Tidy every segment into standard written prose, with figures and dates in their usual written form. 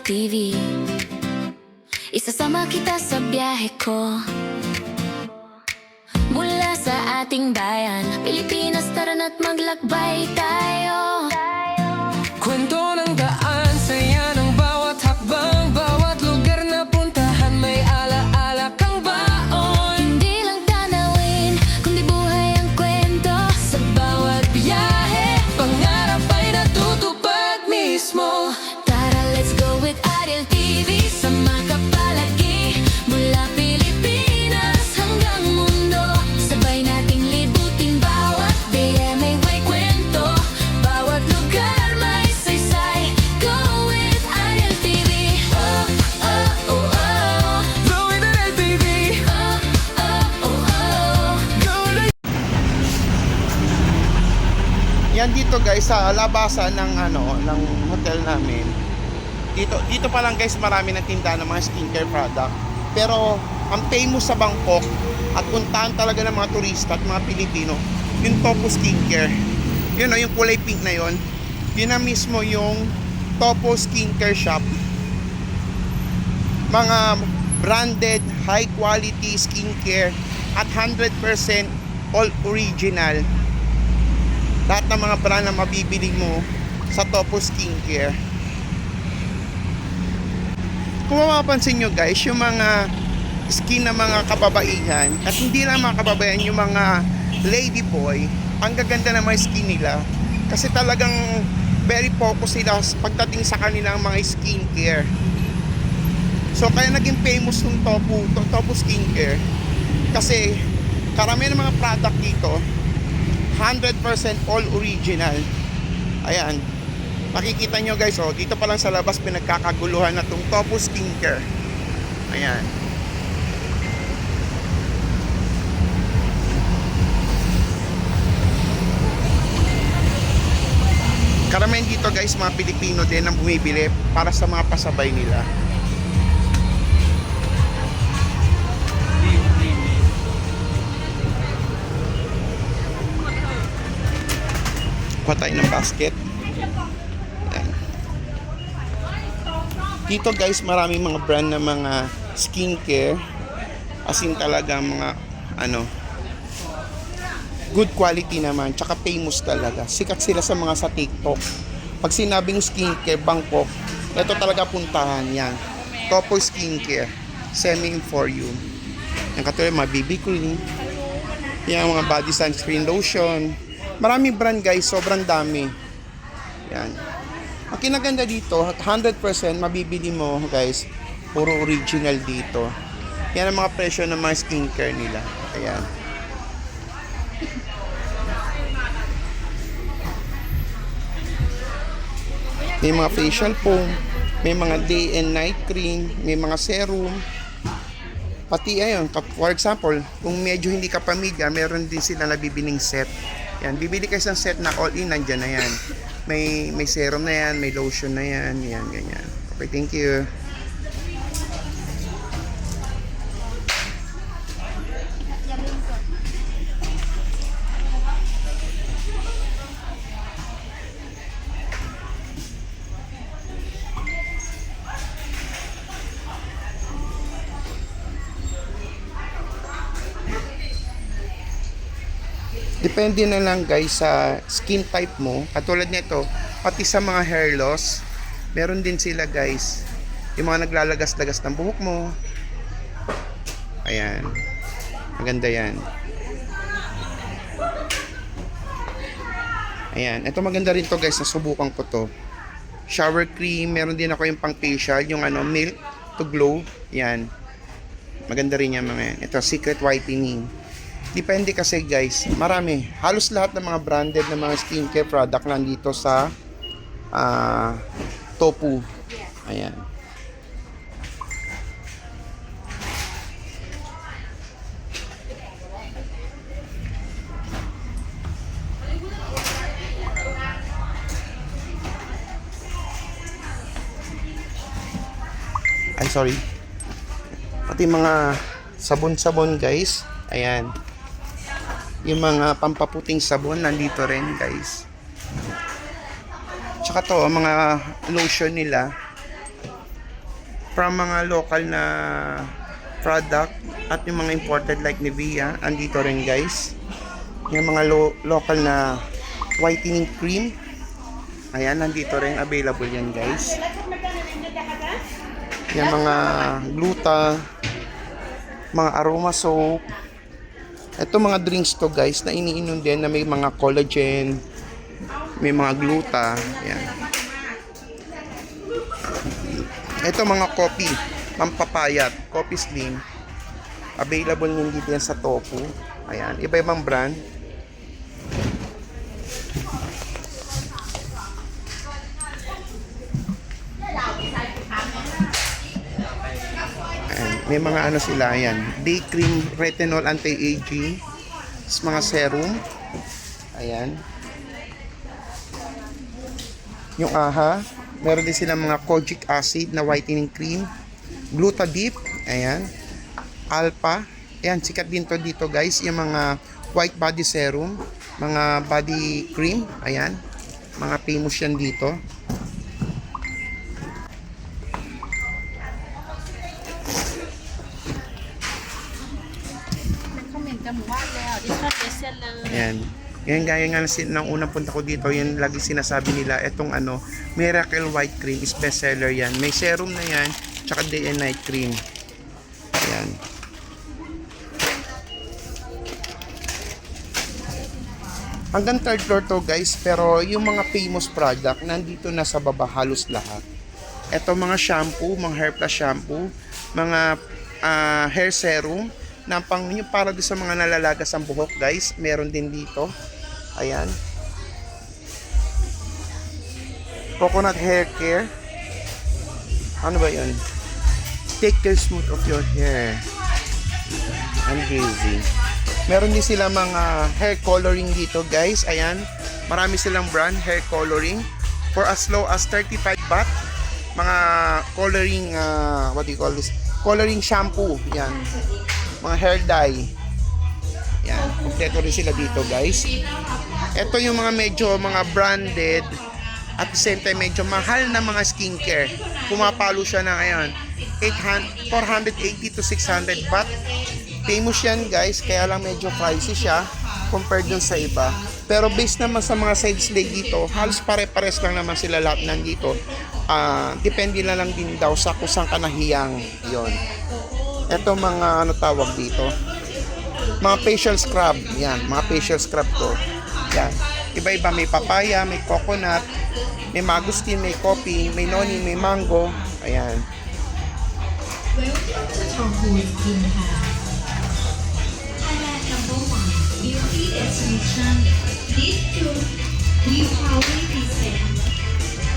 TV. Isasama kita sa biyahe ko mula sa ating bayan, Pilipinas, tara na't maglakbay tayo. Kwento ng daan, saya ng bawat hakbang, bawat lugar na puntahan may ala-ala kang baon. Hindi lang tanawin, kundi buhay ang kwento. Sa bawat biyahe, Pangarap ay natutupad mismo. tara let's go with Ariel TV. Sama ka palagi, mula Pilipinas hanggang mundo. Sabay nating libutin bawat BM may kwento, bawat lugar may saysay. Go with Ariel TV. Oh, oh, oh, oh. Go with the TV. Oh, oh, oh, oh. Go na. Yan dito guys sa labasan ng ng hotel namin. Dito pa lang guys marami ng tindahan ng mga skincare product. Pero ang famous sa Bangkok at puntahan talaga ng mga turista at mga Pilipino, yung Topo Skincare. Yun yung kulay pink na yun. Yun na mismo yung Topo Skincare Shop. Mga branded, high quality skincare at 100% all original. Lahat ng mga brand na mabibili mo sa Topo Skincare. Kung mapapansin nyo guys, yung mga skin ng mga kababaihan, at hindi lang mga kababaihan, yung mga lady boy, ang gaganda ng mga skin nila. Kasi talagang very focus sila pagdating sa kanilang mga skincare. So kaya naging famous yung Topo Skincare. Kasi karamihan ng mga product dito 100% all original. Ayan. Makikita nyo guys, dito pa lang sa labas pinagkakaguluhan na itong Topo Skincare. Ayan. Karamihan dito guys, mga Pilipino din ang bumibili para sa mga pasabay nila. Kuha tayo ng basket. Ayan. Dito guys, maraming mga brand na mga skincare. As in talaga mga good quality naman. Tsaka famous talaga. Sikat sila sa mga sa TikTok. Pag sinabing skincare, Bangkok, ito talaga puntahan yan. Topo Skincare. Semi for you. Yung katulad mga BB cream. Yung mga body sunscreen lotion. Maraming brand guys, sobrang dami. Yan. Ang kinaganda dito, 100% mabibili mo guys, puro original dito. Yan ang mga presyo ng mga skincare nila. Ayan. May mga facial foam, may mga day and night cream, may mga serum. Pati ayun, for example, kung medyo hindi ka pamilya, meron din sila nabibining set. Yan, bibili kayo ng set na all-in, nandyan na yan. May serum na yan, may lotion na yan, yan, ganyan. Okay, thank you. Depende na lang guys sa skin type mo. Katulad nito, pati sa mga hair loss, meron din sila guys. Yung mga naglalagas-lagas ng buhok mo. Ayan. Maganda yan. Ayan. Ito maganda rin to guys. Nasubukan ko to. Shower cream. Meron din ako yung pang facial. Yung milk to glow. Yan. Maganda rin yan mga yan. Ito, secret whitening. Depende kasi guys, marami. Halos lahat ng mga branded na mga skincare product nandito sa Topo. Ayan. Ay, sorry. Pati mga sabon-sabon guys. Ayan. Yung mga pampaputing sabon nandito rin guys. Tsaka to, mga lotion nila. from mga local na product at yung mga imported like Nivea, andito rin guys. Yung mga local na whitening cream, ayan, nandito rin, available yan guys. Yung mga gluta, mga aroma soap. Ito mga drinks to guys na iniinom din na may mga collagen, may mga gluta, ayan. Ito mga coffee, pampapayat, coffee slim. Available din dito yan sa Tofu. Ayan, iba-ibang brand. Ayan, may mga ano sila yan. Day cream, retinol, anti-aging. Mga serum. Ayan. Yung AHA. Meron din sila mga kojic acid na whitening cream. Glutadip. Ayan. Alpha. Ayan, sikat din to dito guys. Yung mga white body serum. Mga body cream. Ayan. Mga famous yan dito. Ayan. Yan gaya nga ng unang punta ko dito, yan lagi sinasabi nila, etong ano, Miracle White Cream is best seller yan. May serum na yan, tsaka day and night cream. Ayan. Hanggang third floor to guys, pero yung mga famous product, nandito na sa baba halos lahat. Eto mga shampoo, mga hair plus shampoo, mga hair serum, na pang yung para doon sa mga nalalagas ang buhok guys, meron din dito. Ayan. Coconut hair care. Ano ba yun? Take care smooth of your hair. And hazy. Meron din sila mga hair coloring dito guys. Ayan. Marami silang brand hair coloring. For as low as 35 baht. Mga coloring, what do you call this? Coloring shampoo. Yan. Mga hair dye. Yan. Kompleto rin sila dito guys. Ito yung mga medyo mga branded at the same time medyo mahal na mga skincare. Pumapalo siya na ngayon 480 to 600 baht. Famous yan guys, kaya lang medyo pricey siya compared dun sa iba. Pero based naman sa mga side slay dito, halos pare-pares lang naman sila lahat nandito. Depende na lang din daw sa kusang kanahiyang yon. Ito mga ano tawag dito, mga facial scrub. Yan, mga facial scrub to. Yan, iba-iba, may papaya, may coconut, may mangosteen, may coffee, may noni, may mango. Ayan. Welcome to Tonghu Skin House, Thailand #1 beauty destination. This tour we proudly present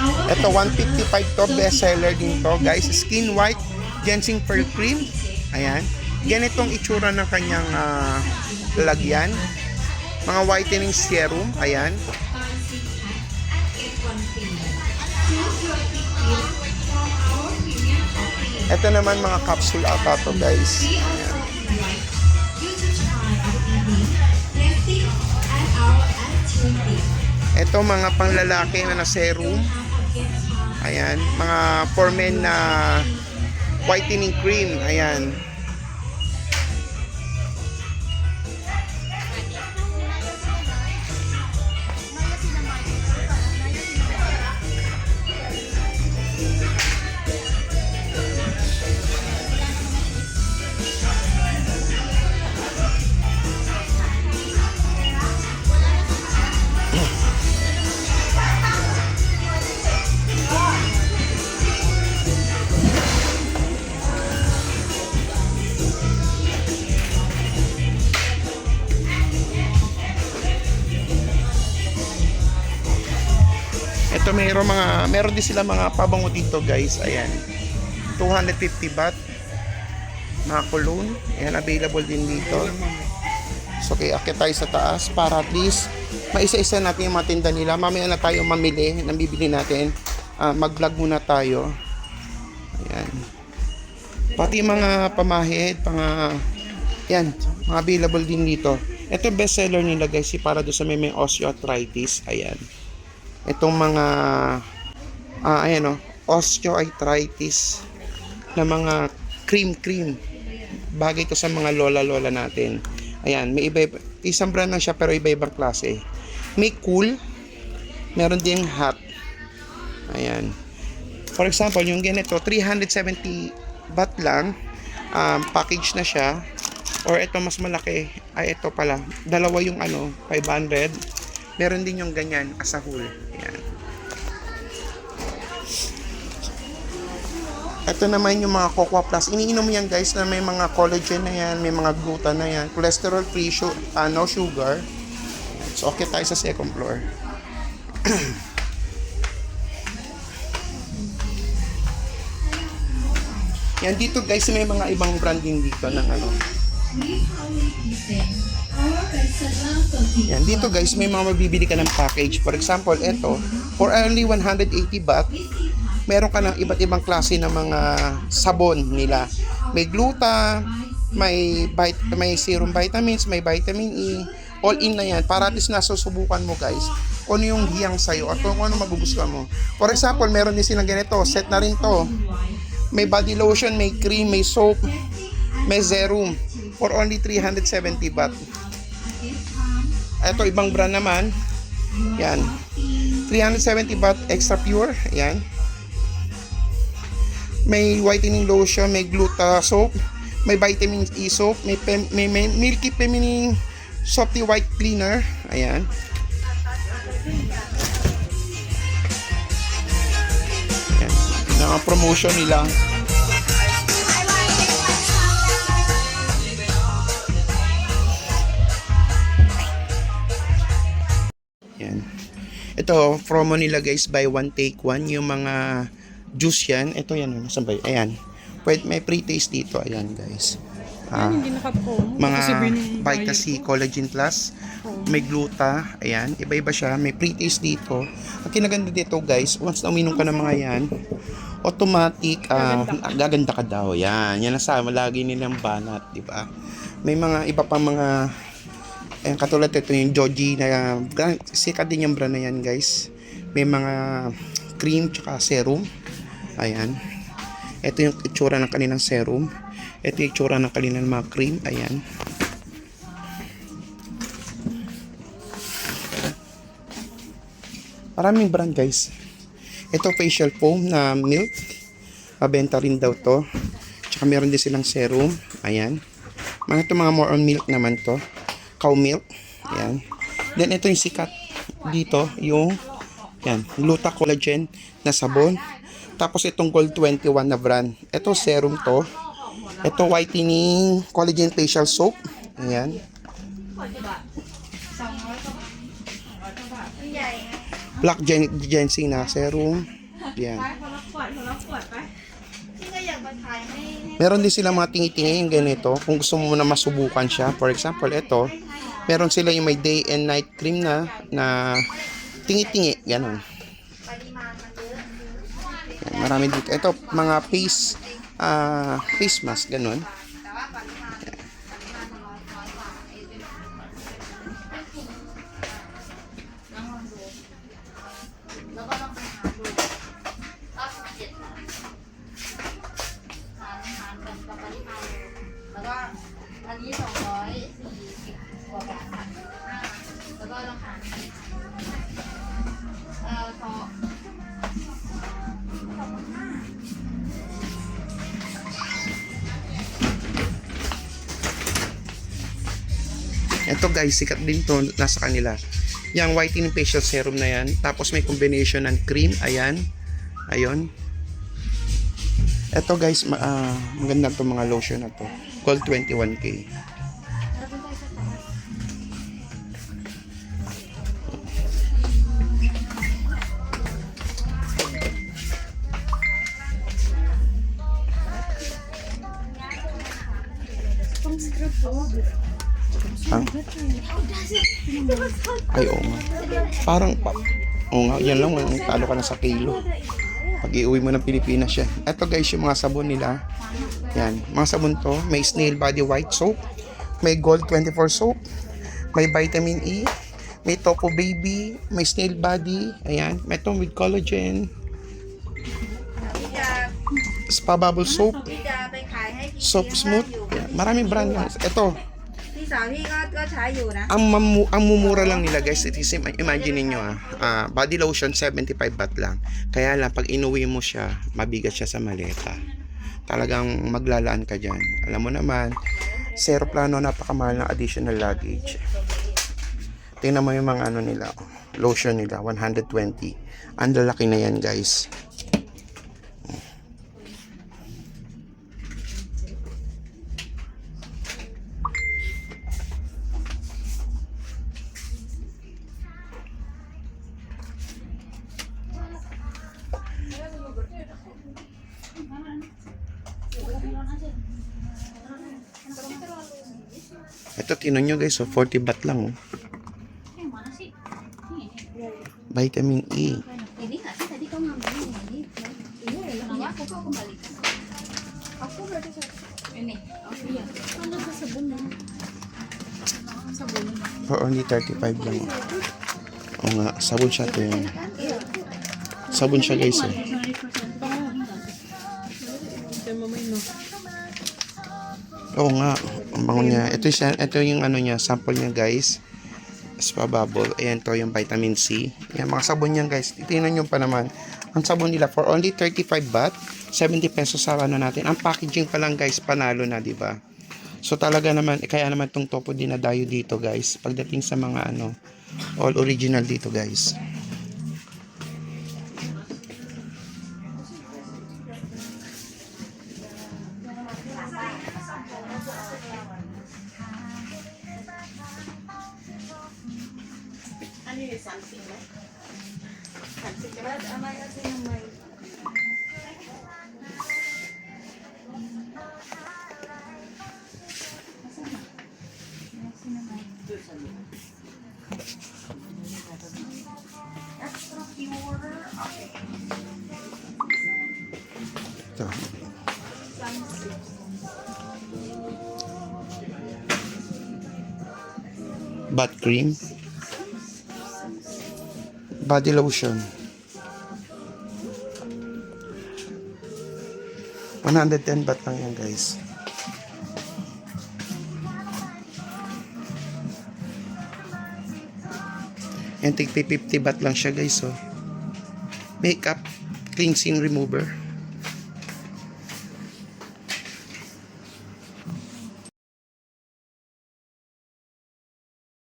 our Ito 155 to, best seller din to guys. Skin White Ginseng Pearl Cream. Ayan. Ganitong itsura ng kanyang lalagyan. Mga whitening serum. Ayan. Ito naman mga capsule ata to guys. Ayan. Ito mga panglalaki na serum. Ayan. Mga for men na whitening cream. Ayan. Ito meron din sila mga pabango dito guys. Ayan. 250 baht. Mga cologne. Ayan, available din dito. So okay, akit tayo sa taas para at least maisa-isa natin yung mga tinda nila. Mamaya na tayo mamili ng bibili natin. Mag-vlog muna tayo. Ayan. Pati mga pamahid, yan, mga available din dito. Ito best seller nila guys, para doon sa may osteoarthritis. Ayan. Itong mga ayan osteoarthritis. na mga cream. Bagay to sa mga lola natin. Ayan, may isang brand lang siya pero iba-ibang klase. May cool, meron ding hot. Ayan. For example, yung ganito, 370 baht lang. Package na siya. Or ito mas malaki. Ay, ito pala. Dalawa yung 500. Meron din yung ganyan as a whole. Ayan. Ito naman yung mga Cocoa Plus. Iniinom yan guys na may mga collagen na yan, may mga glutan na yan, cholesterol free, no sugar. So okay tayo sa second floor. Yan dito guys, may mga ibang branding dito ng ano. Yan dito guys, may mga mabibili ka ng package. For example, ito, for only 180 baht, meron ka ng iba't ibang klase ng mga sabon nila. May gluta, may serum vitamins, may vitamin E, all in na yan. Para at least nasusubukan mo guys kung ano yung hiyang sa'yo at kung ano magugustuhan mo. For example, meron din silang ganito, set na rin to. May body lotion, may cream, may soap, may serum for only 370 baht. Ito ibang brand naman. Yan. 370 baht extra pure. Yan. May whitening lotion, may gluta soap, may vitamin E soap, may milky feminine softy white cleaner. Ayan. Promotion nila. Yan. Ito, promo nila guys, buy one take one. Yung mga juice yan. Ito yan. Saan ba? Ayan. Pwede, may pre-taste dito. Ayan guys. Hindi naka-promo. Mga Vita C Collagen Plus. May gluta. Ayan. Iba-iba siya. May pre-taste dito. Ang kinaganda dito guys, once na uminom ka ng mga yan, automatic gaganda ka daw. Yan ang sama lagi nilang banat, di ba? May mga iba pang mga katulad ito yung Joji na sikat din yung brand na yan guys. May mga cream tsaka serum. Ayan. Ito yung itsura ng kanilang serum. Ito yung itsura ng kanilang mga cream. Ayan. Maraming brand guys. Ito facial foam na milk. Mabenta rin daw to. Tsaka meron din silang serum. Ayan. Ito mga more on milk naman to. Cow milk. Ayan. Then ito yung sikat dito. Yung gluta collagen na sabon. Tapos itong Gold 21 na brand. Ito serum to. Ito whitening collagen facial soap. Ayan. Black ginseng na serum. Yan. Meron din sila mga tingi-tingi yung ganito. Kung gusto mo na masubukan siya. For example, ito. Meron sila yung may day and night cream na tingi-tingi. Ganon. Yan, marami dito. Ito, mga face mask. Ganon. Ito guys, sikat din to nasa kanila. Yung whitening facial serum na yan. Tapos may combination ng cream. Ayan. Ayun. Ito guys, maganda to mga lotion na to. Gold 21K. Ay, oo nga. Parang, oo nga, yan lang, talo ka na sa kilo. Pag iuwi mo ng Pilipinas yan. Ito guys, yung mga sabon nila. Yan, mga sabon to. May Snail Body White Soap. May Gold 24 Soap. May Vitamin E. May Topo Baby. May Snail Body. Ayan, may ito with collagen. Spa Bubble Soap, พี่จะไปขายให้พี่ Soap ที่ Smooth. อยู่ Yan. Maraming brand yan. Ito, พี่สาวพี่ก็ใช้อยู่นะ ang mumura lang nila guys. It is, imagine niyo body lotion 75 baht lang. Kaya lang pag inuwi mo siya, mabigat siya sa maleta. Talagang maglalaan ka dyan. Alam mo naman, sa aeroplano napakamahal ng additional luggage. Tingnan mo yung mga ano nila, lotion nila, 120. Ang lalaki na yan guys. Ito, tinan nyo guys, 40 baht lang. Oh. Vitamin E. Ini nggak sih tadi kau ngambil ini? Iya, kenapa aku kok kembalikan? Aku berarti ini. Oh iya. Ano sa sabon na? Sabon na. For only 35 lang. Oh. Oo nga, sabon siya to yun. Sabon siya guys. Oh. Ito mo may no. Oo nga, ang bango niya. Ito yung ano niya, sample niya guys. Spa Bubble. Ayan to yung vitamin C. Yan, mga sabon niyan guys. Tingnan nyo pa naman. Ang sabon nila for only 35 baht, 70 pesos sa ano natin. Ang packaging pa lang guys, panalo na, di ba? So talaga naman, kaya naman tong Topo dinadayo dito guys. Pagdating sa mga ano, all original dito guys. Ito. Butt cream. Body lotion. 110 baht lang yan guys. Yan, tig 50 baht lang siya guys. Oh. Makeup cleansing remover.